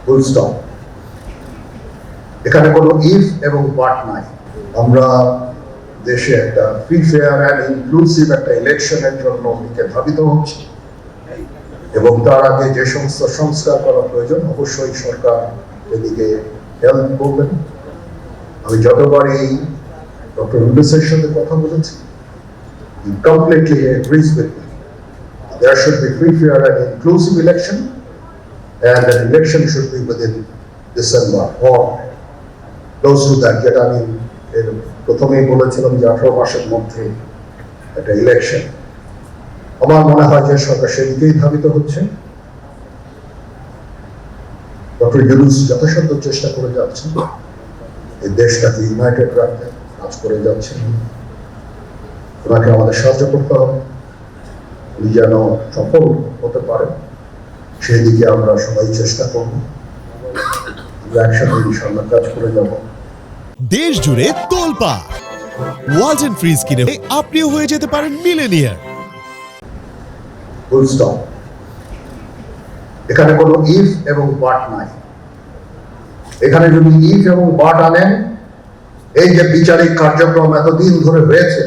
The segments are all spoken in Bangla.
Full stop. এখানে কোনো ইফ এবং বাট নাই। আমরা দেশে একটা ফ্রি ফেয়ার অ্যান্ড ইনক্লুসিভ একটা ইলেকশনের জন্য দিকে ধাবিত হচ্ছে এবং তার আগে যে সমস্ত সংস্কার করা প্রয়োজন অবশ্যই সরকার এদিকে হেল্প করবেন। আমি যতবার এই ডক্টর ইউনূসের সাথে কথা বলেছি, he completely agrees with me. There should be free, fair and inclusive election, and an election should be within December or close to that. যেটা আমি প্রথমেই বলেছিলাম যে 18 মাসের মধ্যে একটা ইলেকশন। আমার মনে হয় যে সরকার সেদিকেই ধাবিত হচ্ছে। ডক্টর ইউনূস যথাসাধ্য চেষ্টা করে যাচ্ছেন এই দেশটাকে ইউনাইটেড রাখতে, কাজ করে যাচ্ছেন। ওনাকে আমাদের সাহায্য করতে হবে, উনি যেন সফল হতে পারেন সেদিকে আমরা সবাই চেষ্টা করব। আমরা একসাথে ইনশাআল্লাহ কাজ করে যাব। দেশ জুড়ে তোলপাড় ওয়ালটন ফ্রিজ কিনে আপনিও হয়ে যেতে পারেন মিলেনিয়ার। Full stop. এখানে কোনো ইফ এবং বাট নাই। এখানে যদি ইফ এবং বাট আনেন, এই যে বিচারিক কার্যক্রম এতদিন ধরে হয়েছে,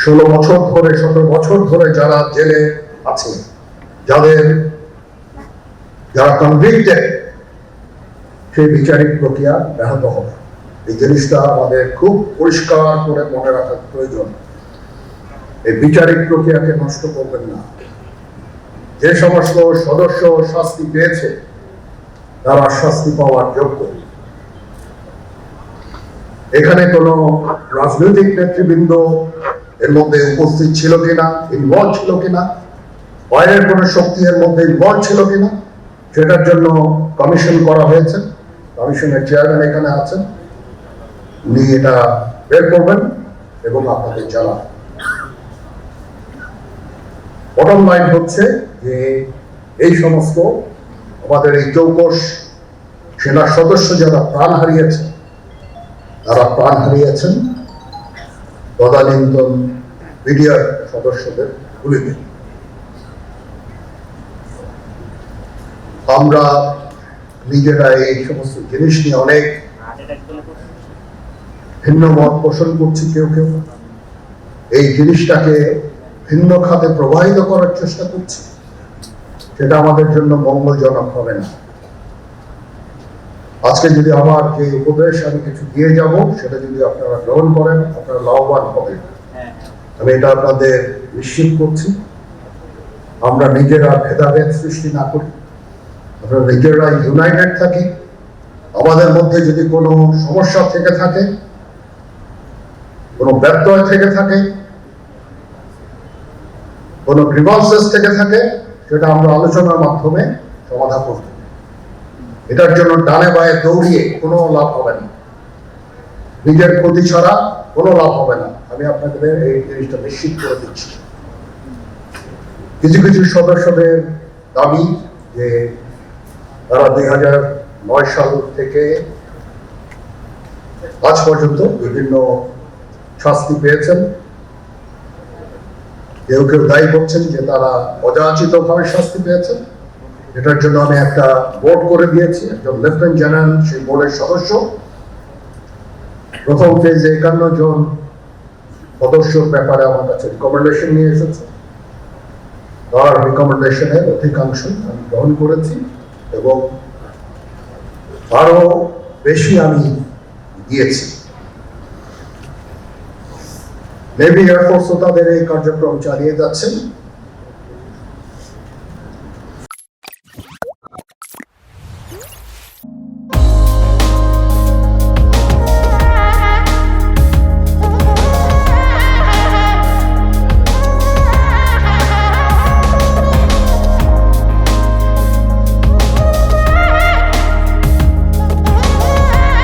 16 বছর ধরে 17 বছর ধরে যারা জেলে আছে, যারা কনভিক্টেড, সেই বিচারিক প্রক্রিয়া ব্যাহত হবে। এই জিনিসটা আমাদের খুব পরিষ্কার করে মনে রাখা প্রয়োজন। এই বিচারিক প্রক্রিয়াকে নষ্ট করবেন না। যে সমস্ত সদস্য শাস্তি পেয়েছে তারা শাস্তি পাওয়ার যোগ্য। এখানে কোনো রাজনৈতিক নেতৃবৃন্দ এর মধ্যে উপস্থিত ছিল কিনা, ইনভলভ ছিল কিনা, বাইরের কোনো শক্তি এর মধ্যে ইনভলভ ছিল কিনা, সেটার জন্য কমিশন করা হয়েছে। কমিশনের চেয়ারম্যান এখানে আছেন, উনি এটা বের করবেন এবং আপনাদের জানাবেন। বটম লাইন হচ্ছে যে এই সমস্ত আমাদের এই চৌকস সেনা সদস্য যারা প্রাণ হারিয়েছে, তারা প্রাণ হারিয়েছেন তদানীন্তন বিডিআর সদস্যদের গুলিতে। আমরা নিজেরা এই সমস্ত জিনিস নিয়ে অনেক ভিন্ন মত পোষণ করছি। কেউ কেউ এই জিনিসটাকে ভিন্ন খাতে প্রবাহিত করার চেষ্টা করছে, সেটা আমাদের জন্য মঙ্গলজনক হবে না। আজকে যদি আমার যে উপদেশ আমি কিছু দিয়ে যাব, সেটা যদি আপনারা গ্রহণ করেন, আপনারা লাভবান হবেন, আমি এটা আপনাদের নিশ্চিত করছি। আমরা নিজেরা ভেদাভেদ সৃষ্টি না করি, আমরা নিজেরা ইউনাইটেড থাকি। আমাদের মধ্যে যদি কোনো সমস্যা থেকে থাকে, কোনো ব্যত্যয় থেকে থাকে, কোনো গ্রিভান্সেস থেকে থাকে, সেটা আমরা আলোচনার মাধ্যমে সমাধান করব। এটার জন্য ডানে বায়ে দৌড়িয়ে কোনো লাভ হবে না, নিজের ক্ষতি ছাড়া কোনো লাভ হবে না। আমি আপনাদের এই জিনিসটা নিশ্চিত করে দিচ্ছি। কিছু কিছু সদস্যদের দাবি যে তারা 2009 সাল থেকে আজ পর্যন্ত বিভিন্ন শাস্তি পেয়েছেন। কেউ কেউ দায়ী করছেন যে তারা অযাচিত ভাবে শাস্তি পেয়েছেন। এটার জন্য আমি একটা বোর্ড করে দিয়েছি, একজন লেফটেন্যান্ট জেনারেল সেই বোর্ডের সদস্য। প্রথম ফেজে 51 জন সদস্যর ব্যাপারে আমার কাছে রিকমেন্ডেশন নিয়ে এসেছে। তার রিকমেন্ডেশনের অধিকাংশ আমি গ্রহণ করেছি এবং আরো বেশি আমি দিয়েছি। নেভি এয়ারফোর্সও তাদের এই কার্যক্রম চালিয়ে যাচ্ছেন।